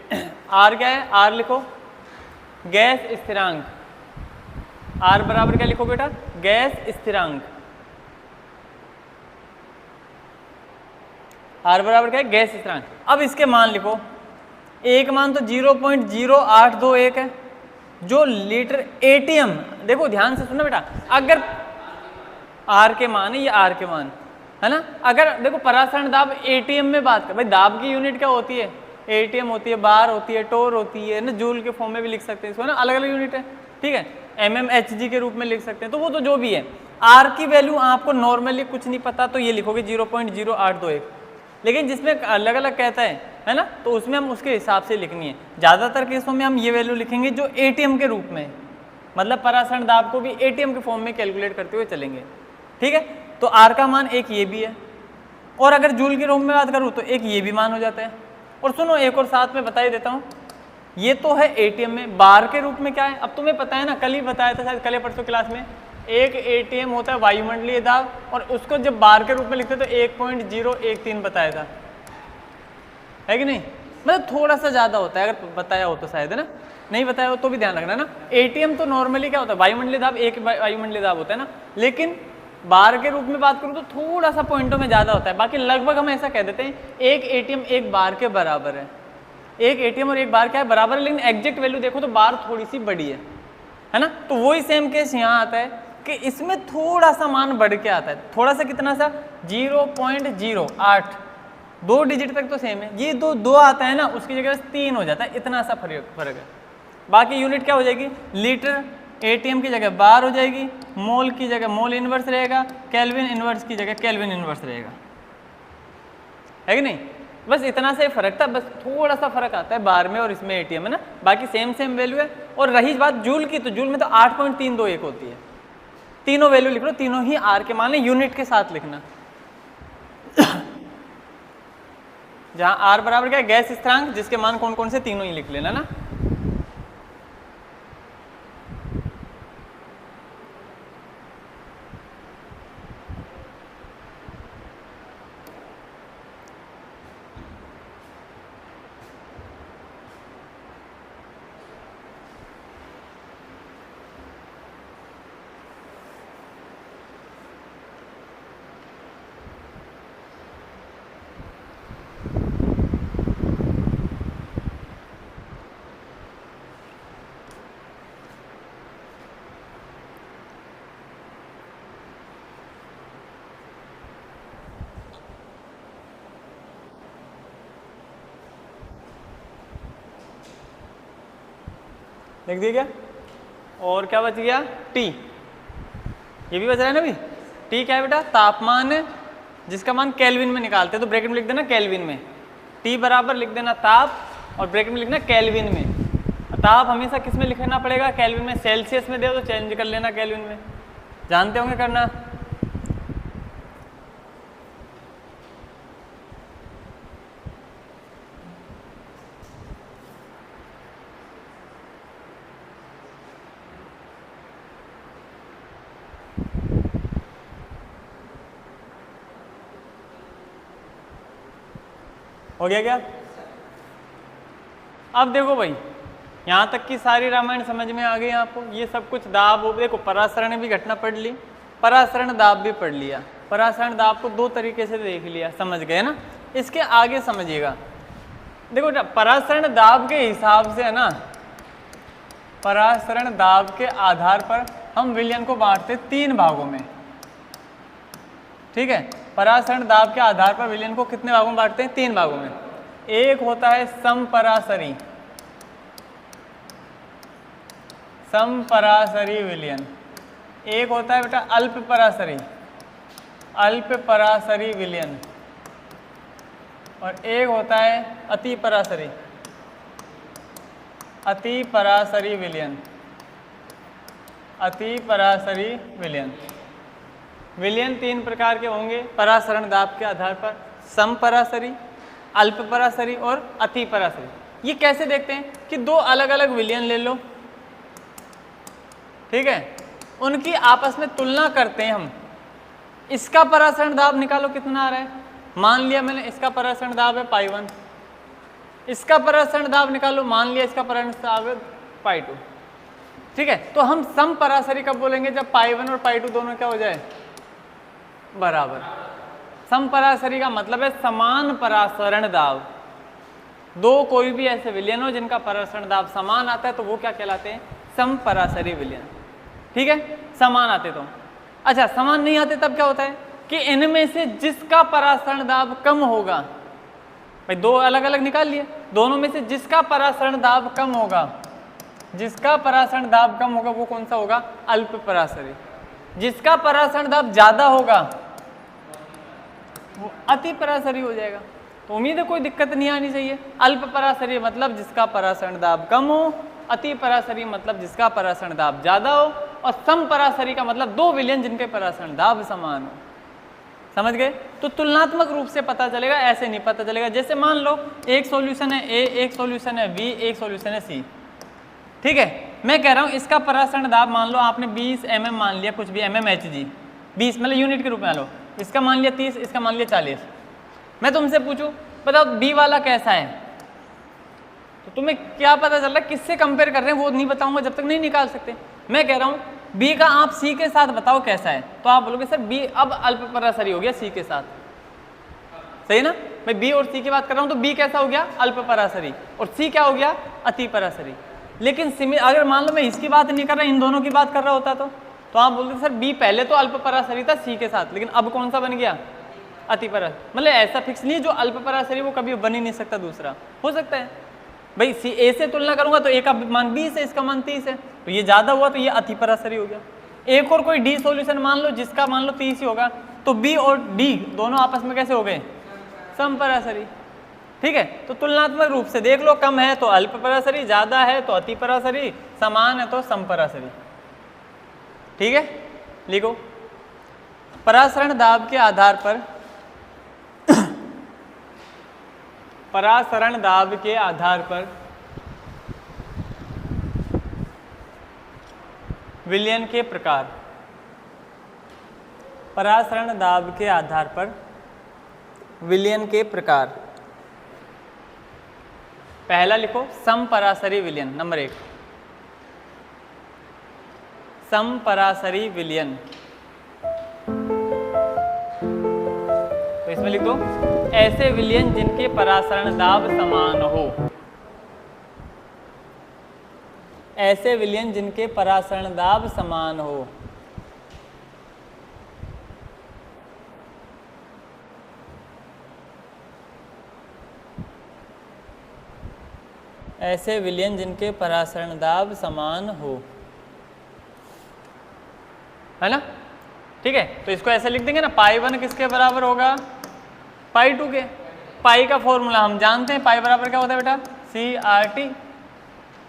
R क्या है, R लिखो गैस स्थिरांक, R बराबर क्या लिखो बेटा, गैस स्थिरांक, R बराबर क्या है, गैस स्थिरांक। अब इसके मान लिखो, एक मान तो 0.0821 है, जो लीटर ATM, देखो ध्यान से सुनना बेटा, अगर R के मान है, ये R के मान है ना, अगर देखो परासरण दाब ATM में बात कर, भाई दाब की यूनिट क्या होती है, ATM होती है, बार होती है, टोर होती है ना, जूल के फॉर्म में भी लिख सकते हैं इसको ना, अलग अलग यूनिट है, ठीक है, mmHg के रूप में लिख सकते हैं, तो वो तो जो भी है। R की वैल्यू आपको नॉर्मली कुछ नहीं पता तो ये लिखोगे 0.0821, लेकिन जिसमें अलग अलग कहता है है ना, तो उसमें हम उसके हिसाब से लिखनी है। ज़्यादातर केसों में हम ये वैल्यू लिखेंगे जो एटीएम के रूप में है, मतलब परासरण दाब को भी एटीएम के फॉर्म में कैलकुलेट करते हुए चलेंगे। ठीक है, तो आर का मान एक ये भी है, और अगर जूल के रूप में बात करूँ तो एक ये भी मान हो जाता है। और सुनो एक और साथ में बता ही देता हूँ, ये तो है एटीएम में, बार के रूप में क्या है, अब तुम्हें पता है ना, कल ही बताया था शायद, कल या परसों क्लास में, एक एटीएम होता है वायुमंडलीय दाब, और उसको जब बार के रूप में लिखते तो 1.013 बताया था, है कि नहीं, मतलब थोड़ा सा ज़्यादा होता है, अगर बताया हो तो शायद, है ना, नहीं बताया हो तो भी ध्यान रखना ना। एटीएम तो नॉर्मली क्या होता है, वायुमंडलीय दाब, एक वायुमंडलीय दाब होता है ना, लेकिन बार के रूप में बात करूँ तो थोड़ा सा पॉइंटों में ज़्यादा होता है। बाकी लगभग हम ऐसा कह देते हैं एक एटीएम एक बार के बराबर है, एक एटीएम और एक बार क्या है, बराबर है, लेकिन एग्जैक्ट वैल्यू देखो तो बार थोड़ी सी बड़ी है ना। तो वही सेम केस यहाँ आता है कि इसमें थोड़ा सा मान बढ़ के आता है, थोड़ा सा, कितना सा, 0.08, 2 डिजिट तक तो सेम है, ये दो आता है ना, उसकी जगह 3 हो जाता है, इतना सा फर्क है। बाकी यूनिट क्या हो जाएगी, लीटर, एटीएम की जगह बार हो जाएगी, मोल की जगह मोल इनवर्स रहेगा, केल्विन इनवर्स की जगह केल्विन इनवर्स रहेगा, है कि नहीं, बस इतना से फर्क था, बस थोड़ा सा फर्क आता है बार में और इसमें एटीएम, है ना, बाकी सेम वैल्यू है। और रही बात जूल की, तो जूल में तो 8.321 होती है, तीनों वैल्यू लिख लो, तीनों ही आर के मान है, यूनिट के साथ लिखना। जहां आर बराबर क्या है, गैस स्थिरांक, जिसके मान कौन कौन से, तीनों ही लिख लेना ना। लिख दिया क्या, और क्या बच गया, टी, ये भी बच रहा है ना भी, टी क्या है बेटा, तापमान है, जिसका मान केल्विन में निकालते हैं, तो ब्रैकेट में लिख देना केल्विन में, टी बराबर लिख देना ताप, और ब्रैकेट में लिखना केल्विन में। ताप हमेशा किस में लिखना पड़ेगा, केल्विन में, सेल्सियस में दे तो चेंज कर लेना केल्विन में, जानते होंगे करना। हो गया क्या, अब देखो भाई, यहाँ तक की सारी रामायण समझ में आ गई आपको, ये सब कुछ दाब हो, देखो परासरण भी घटना पढ़ ली, परासरण दाब भी पढ़ लिया, परासरण दाब को 2 तरीके से देख लिया, समझ गए ना। इसके आगे समझिएगा, देखो परासरण दाब के हिसाब से है ना, परासरण दाब के आधार पर हम विलयन को बांटते 3 भागों में, ठीक है, परासरण दाब के आधार पर विलयन को कितने भागों में बांटते हैं, 3 भागों में। एक होता है समपरासरी, समपरासरी विलयन, एक होता है बेटा अल्पपरासरी, अल्पपरासरी विलयन, और एक होता है अतिपरासरी, अतिपरासरी विलयन, अतिपरासरी विलयन। विलयन 3 प्रकार के होंगे परासरण दाब के आधार पर, समपरासरी, अल्पपरासरी और अतिपरासरी। ये कैसे देखते हैं कि 2 अलग अलग विलयन ले लो, ठीक है, उनकी आपस में तुलना करते हैं हम, इसका परासरण दाब निकालो कितना आ रहा है, मान लिया मैंने इसका परासरण दाब है π1, इसका परासरण दाब निकालो, मान लिया इसका परासरण दाब है π2, ठीक है। तो हम समपरासरी कब बोलेंगे, जब π1 और π2 दोनों क्या हो जाए, बराबर। समपरासरी का मतलब है समान परासरण दाब, 2 कोई भी ऐसे विलयन हो जिनका परासरण दाब समान आता है तो वो क्या कहलाते हैं, समपरासरी विलयन, ठीक है, समान आते तो। अच्छा समान नहीं आते तब क्या होता है कि इनमें से जिसका परासरण दाब कम होगा, भाई 2 अलग अलग निकाल लिए, दोनों में से जिसका परासरण दाब कम होगा, जिसका परासरण दाब कम होगा वो कौन सा होगा, अल्पपरासरी, जिसका परासरण दाब ज्यादा होगा वो अतिपरासरी हो जाएगा। तो उम्मीद है कोई दिक्कत नहीं आनी चाहिए। अल्प परासरी मतलब जिसका परासरण दाब कम हो, अति परासरी मतलब जिसका परासरण दाब ज्यादा हो, और सम परासरी का मतलब दो विलयन जिनके परासरण दाब समान हो। समझ गए? तो तुलनात्मक रूप से पता चलेगा, ऐसे नहीं पता चलेगा। जैसे मान लो एक सॉल्यूशन है ए, एक सॉल्यूशन है बी, एक सॉल्यूशन है सी, ठीक है। मैं कह रहा हूँ इसका परासरण दाब मान लो आपने 20 mm मान लिया, कुछ भी mmHg, 20 मतलब यूनिट के रूप में लो, इसका मान लिया 30, इसका मान लिया 40। मैं तुमसे पूछूं बताओ बी वाला कैसा है, तो तुम्हें क्या पता चल रहा है किससे कंपेयर कर रहे हैं वो नहीं बताऊंगा जब तक नहीं निकाल सकते। मैं कह रहा हूँ बी का आप सी के साथ बताओ कैसा है, तो आप बोलोगे सर बी अब अल्प परासरी हो गया सी के साथ, सही ना। मैं बी और सी की बात कर रहा हूँ तो बी कैसा हो गया अल्प परासरी, और सी क्या हो गया अति परासरी। लेकिन अगर मान लो मैं इसकी बात नहीं कर रहा, इन दोनों की बात कर रहा होता तो आप बोलते सर बी पहले तो अल्प परासरी था सी के साथ, लेकिन अब कौन सा बन गया अति परासरी। मतलब ऐसा फिक्स नहीं, जो अल्प परासरी वो कभी बन ही नहीं सकता, दूसरा हो सकता है। भाई सी ए से तुलना करूंगा तो ए का मान 20 है, इसका मान 30 है, तो ये ज्यादा हुआ तो ये अति परासरी हो गया। एक और कोई डी सॉल्यूशन मान लो जिसका मान लो 30 ही होगा, तो बी और डी दोनों आपस में कैसे हो गए सम परासरी, ठीक है। तो तुलनात्मक रूप से देख लो, कम है तो अल्प परासरी, ज्यादा है तो अति परासरी, समान है तो सम परासरी, ठीक है। लिखो परासरण दाब के आधार पर परासरण दाब के आधार पर विलयन के प्रकार। परासरण दाब के आधार पर विलयन के प्रकार। पहला लिखो समपरासरी विलयन, नंबर 1 समपरासरी विलयन। तो इसमें लिख दो ऐसे विलयन जिनके परासरण दाब समान हो, ऐसे विलयन जिनके परासरण दाब समान हो। ऐसे विलयन जिनके परासरण दाब समान हो, है ना, ठीक है। तो इसको ऐसे लिख देंगे ना, पाई 1 किसके बराबर होगा पाई 2 के। पाई का फॉर्मूला हम जानते हैं, पाई बराबर क्या होता है बेटा CRT,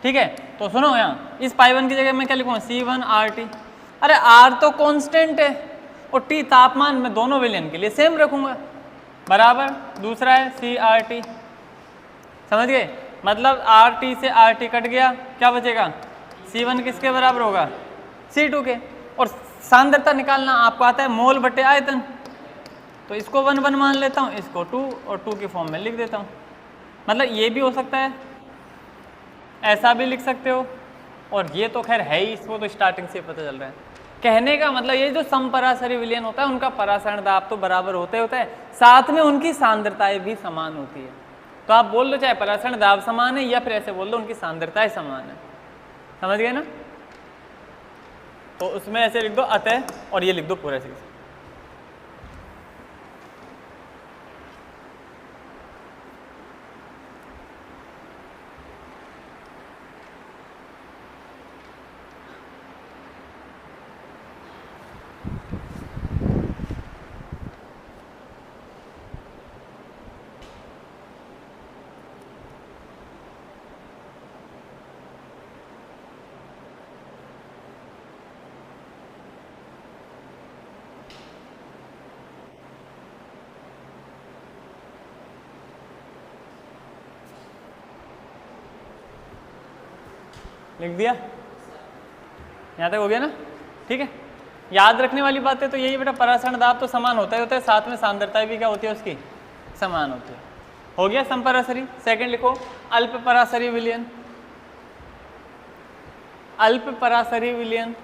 ठीक है। तो सुनो यहाँ इस पाई 1 की जगह मैं क्या लिखूँगा C1 RT। अरे R तो कांस्टेंट है और T तापमान में दोनों विलयन के लिए सेम रखूँगा, बराबर दूसरा है CRT। समझ गए? मतलब RT से RT कट गया, क्या बचेगा C1 किसके बराबर होगा C2 के। और सांद्रता निकालना आपको आता है मोल बटे आयतन, तो इसको 1 1 मान लेता हूँ, इसको 2 और 2 के फॉर्म में लिख देता हूँ। मतलब ये भी हो सकता है, ऐसा भी लिख सकते हो, और ये तो खैर है ही, इसको तो स्टार्टिंग से पता चल रहा है। कहने का मतलब ये जो समपरासरी विलयन होता है उनका परासरण दाब तो बराबर होता है, साथ में उनकी सांद्रताएं भी समान होती है। तो आप बोल दो चाहे परासरण दाब समान है, या फिर ऐसे बोल दो उनकी सांद्रताएं समान है। समझ गए ना? तो उसमें ऐसे लिख दो अतः, और ये लिख दो पूरा चीज। लिख दिया? यहाँ तक हो गया ना? ठीक है। याद रखने वाली बात है तो यही बेटा, परासरण दाब तो समान होता है, साथ में सांद्रता भी क्या होती है उसकी समान होती है। हो गया समपरासरी। सेकंड लिखो अल्प परासरी विलयन। अल्प परासरी विलयन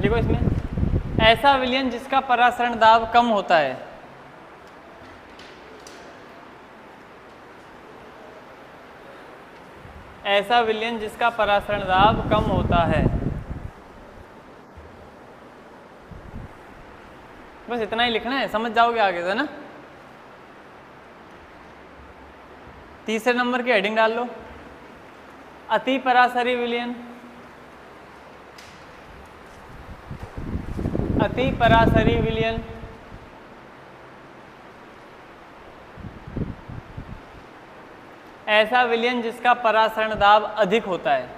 लिखो इसमें ऐसा विलयन जिसका परासरण दाब कम होता है। ऐसा विलयन जिसका परासरण दाब कम होता है। बस इतना ही लिखना है, समझ जाओगे आगे से ना। तीसरे नंबर की हेडिंग डाल लो अति परासरी विलयन। अति परासरी विलयन ऐसा विलयन जिसका परासरण दाब अधिक होता है।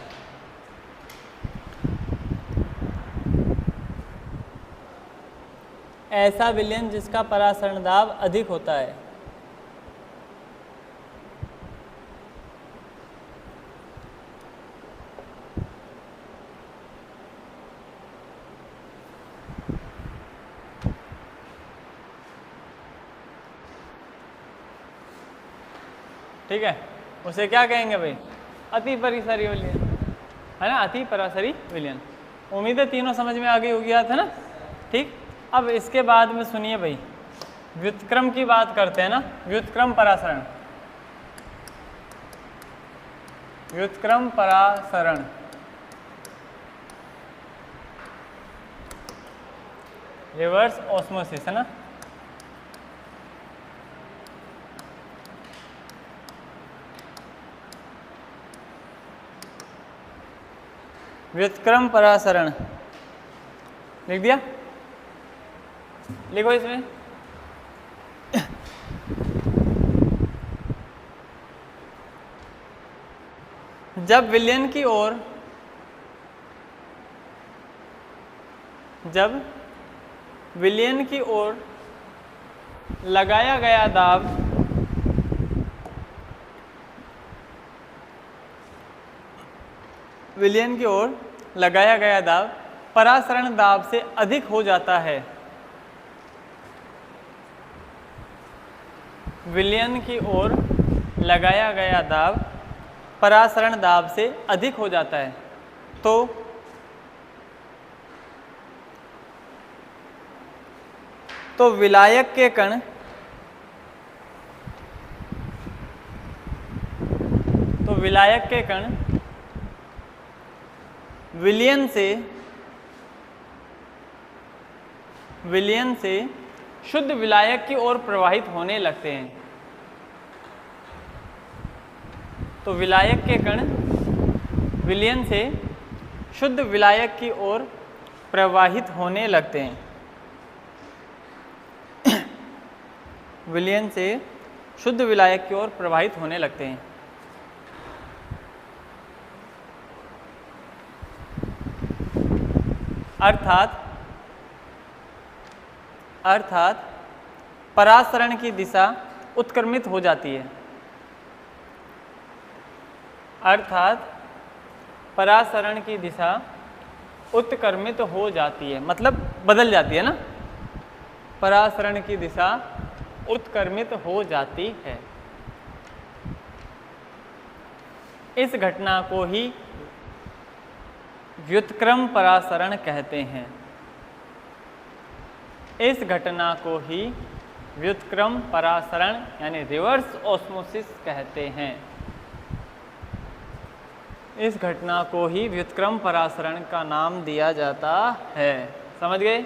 ऐसा विलयन जिसका परासरण दाब अधिक होता है। ठीक है, उसे क्या कहेंगे भाई? अति परिसरी विलयन, है ना, अति परासरी विलयन। उम्मीद है तीनों समझ में आ गई होगी, याद है ना? ठीक, अब इसके बाद में सुनिए भाई, व्युत्क्रम की बात करते हैं ना, व्युत्क्रम परासरण। व्युत्क्रम परासरण रिवर्स ऑस्मोसिस, है ना? व्युत्क्रम परासरण लिख दिया, लिखो इसमें। जब विलयन की ओर लगाया गया दाब विलयन की ओर लगाया गया दाब परासरण दाब से अधिक हो जाता है। विलयन की ओर लगाया गया दाब परासरण दाब से अधिक हो जाता है तो विलायक के कण विलयन से शुद्ध विलायक की ओर प्रवाहित होने लगते हैं। तो विलायक के कण विलयन से शुद्ध विलायक की ओर प्रवाहित होने लगते हैं। विलयन से शुद्ध विलायक की ओर प्रवाहित होने लगते हैं। अर्थात परासरण की दिशा उत्क्रमित हो जाती है। अर्थात परासरण की दिशा उत्क्रमित हो जाती है, मतलब बदल जाती है ना। परासरण की दिशा उत्क्रमित हो जाती है। इस घटना को ही व्युत्क्रम परासरण कहते हैं। इस घटना को ही व्युत्क्रम परासरण यानी रिवर्स ऑस्मोसिस कहते हैं। इस घटना को ही व्युत्क्रम परासरण का नाम दिया जाता है। समझ गए?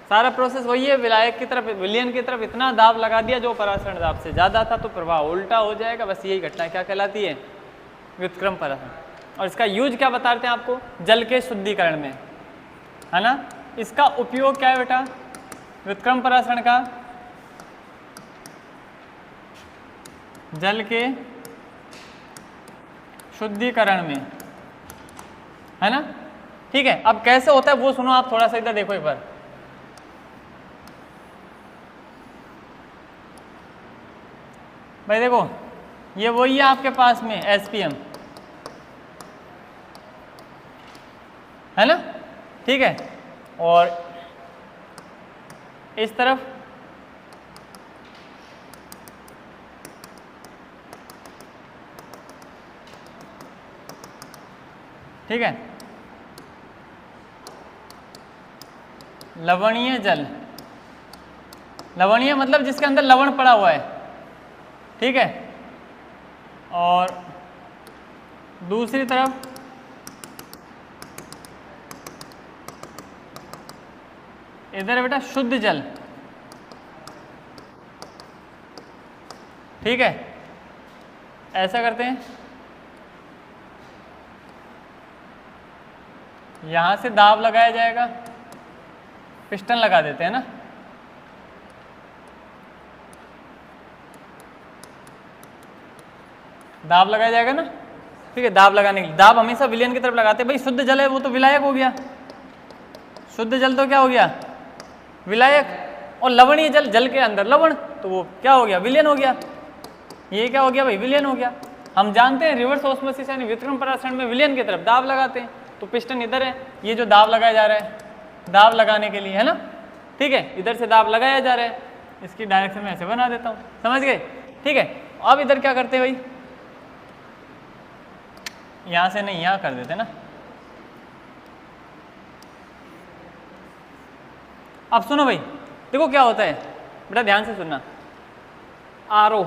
सारा प्रोसेस वही है। विलायक की तरफ, विलयन की तरफ इतना दाब लगा दिया जो परासरण दाब से ज़्यादा था, तो प्रवाह उल्टा हो जाएगा। बस यही घटना क्या कहलाती है? व्युत्क्रम परासरण। और इसका यूज क्या बताते हैं आपको? जल के शुद्धिकरण में, है ना। इसका उपयोग क्या है बेटा व्युत्क्रम परासरण का? जल के शुद्धिकरण में, है ना। ठीक है, अब कैसे होता है वो सुनो आप, थोड़ा सा इधर देखो एक बार। भाई देखो, ये वही है आपके पास में एसपीएम, है ना। ठीक है, और इस तरफ ठीक है लवणीय जल। लवणीय मतलब जिसके अंदर लवण पड़ा हुआ है, ठीक है। और दूसरी तरफ इधर है बेटा शुद्ध जल, ठीक है। ऐसा करते हैं, यहां से दाब लगाया जाएगा, पिस्टन लगा देते हैं ना। दाब लगाया जाएगा ना, ठीक है। दाब लगाने के लिए दाब हमेशा विलयन की तरफ लगाते हैं। भाई शुद्ध जल है वो तो विलायक हो गया, शुद्ध जल तो क्या हो गया, विलायक, और लवणीय जल, जल के अंदर लवण, तो वो क्या हो गया, विलयन हो गया। ये क्या हो गया भाई, विलयन हो गया। हम जानते हैं रिवर्स ऑस्मोसिस यानी व्युत्क्रम परासरण में विलयन की तरफ दाब लगाते हैं, तो पिस्टन इधर है, ये जो दाब लगाया जा रहा है दाब लगाने के लिए, है ना, ठीक है, इधर से दाब लगाया जा रहा है, इसकी डायरेक्शन में ऐसे बना देता हूँ, समझ गए, ठीक है। अब इधर क्या करते हैं भाई, यहाँ से नहीं यहाँ कर देते ना। अब सुनो भाई, देखो क्या होता है, बेटा ध्यान से सुनना, आरओ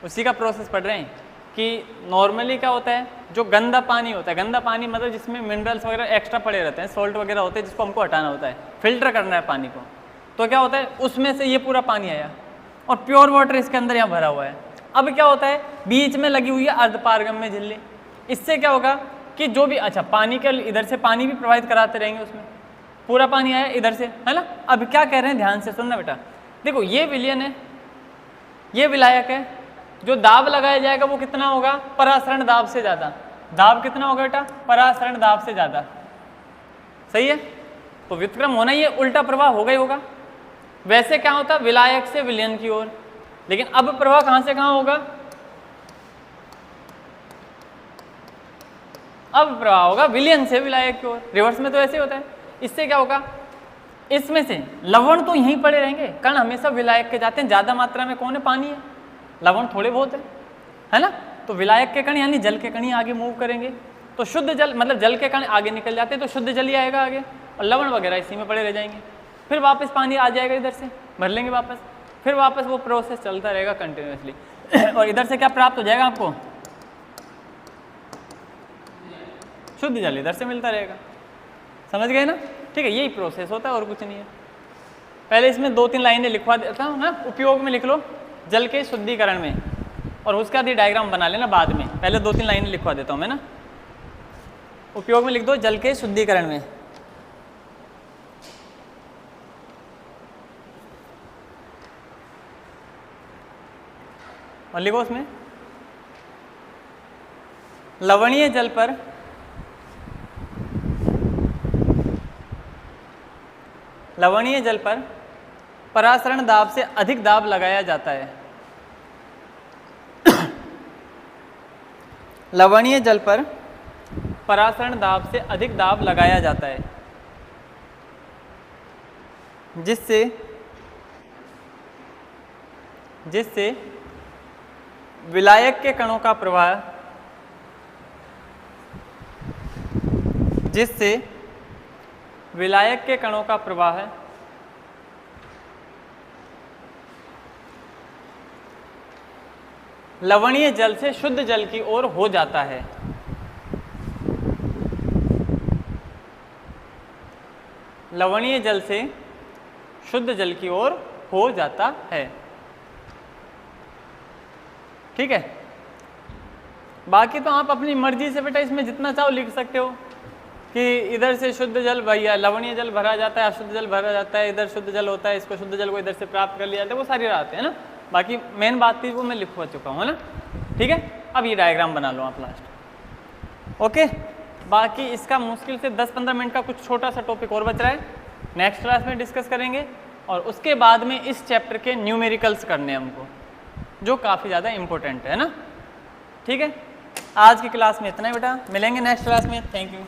उसी का प्रोसेस पढ़ रहे हैं कि नॉर्मली क्या होता है, जो गंदा पानी होता है, गंदा पानी मतलब जिसमें मिनरल्स वगैरह एक्स्ट्रा पड़े रहते हैं, सॉल्ट वगैरह होते हैं, जिसको हमको हटाना होता है, फिल्टर करना है पानी को, तो क्या होता है उसमें से ये पूरा पानी आया और प्योर वाटर इसके अंदर यहाँ भरा हुआ है। अब क्या होता है, बीच में लगी हुई है अर्धपारगम्य झिल्ली, इससे क्या होगा कि जो भी, अच्छा पानी के इधर से पानी भी प्रवाहित कराते रहेंगे, उसमें पूरा पानी आया इधर से, है ना। अब क्या कह रहे हैं, ध्यान से सुनना बेटा, देखो ये विलयन है, ये विलायक है, जो दाब लगाया जाएगा वो कितना होगा, परासरण दाब से ज़्यादा। दाब कितना होगा बेटा, परासरण दाब से ज़्यादा, सही है। तो व्युत्क्रम होना ही है, उल्टा प्रवाह होगा ही होगा। वैसे क्या होता, विलायक से विलयन की ओर, लेकिन अब प्रवाह कहाँ से कहाँ होगा, अब प्रवाह होगा विलयन से विलायक की ओर, रिवर्स में तो ऐसे होता है। इससे क्या होगा, इसमें से लवण तो यहीं पड़े रहेंगे, कण हमेशा विलायक के जाते हैं, ज़्यादा मात्रा में कौन है, पानी है, लवण थोड़े बहुत है ना। तो विलायक के कण यानी जल के कण ही आगे मूव करेंगे, तो शुद्ध जल मतलब जल के कण आगे निकल जाते हैं, तो शुद्ध जल ही आएगा आगे, और लवण वगैरह इसी में पड़े रह जाएंगे। फिर वापस पानी आ जाएगा, इधर से भर लेंगे वापस, फिर वापस वो प्रोसेस चलता रहेगा कंटिन्यूसली और इधर से क्या प्राप्त हो जाएगा आपको, शुद्ध जल इधर से मिलता रहेगा, समझ गए ना, ठीक है। यही प्रोसेस होता है और कुछ नहीं है। पहले इसमें 2-3 लाइनें लिखवा देता हूँ ना, उपयोग में लिख लो जल के शुद्धिकरण में, और उसका भी डायग्राम बना लेना बाद में, पहले 2-3 लाइनें लिखवा देता हूँ मैं ना। उपयोग में लिख दो जल के शुद्धिकरण में, और लिखो उसमें लवणीय जल पर परासरण दाब से अधिक दाब लगाया जाता है। लवणीय जल पर परासरण दाब से अधिक दाब लगाया जाता है, जिससे विलायक के कणों का प्रवाह, लवणीय जल से शुद्ध जल की ओर हो जाता है। लवणीय जल से शुद्ध जल की ओर हो जाता है, ठीक है। बाकी तो आप अपनी मर्जी से बेटा इसमें जितना चाहो लिख सकते हो कि इधर से शुद्ध जल भैया लवणीय जल भरा जाता है, अशुद्ध जल भरा जाता है, इधर शुद्ध जल होता है, इसको शुद्ध जल को इधर से प्राप्त कर लिया जाता है, वो सारी बातें है ना। बाकी मेन बात थी वो मैं लिखवा चुका हूँ, है ना, ठीक है। अब ये डायग्राम बना लो आप लास्ट, ओके। बाकी इसका मुश्किल से 10-15 मिनट का कुछ छोटा सा टॉपिक और बच रहा है, नेक्स्ट क्लास में डिस्कस करेंगे, और उसके बाद में इस चैप्टर के न्यूमेरिकल्स करने हैं हमको, जो काफ़ी ज़्यादा इंपॉर्टेंट है ना, ठीक है। आज की क्लास में इतना ही बेटा, मिलेंगे नेक्स्ट क्लास में, थैंक यू।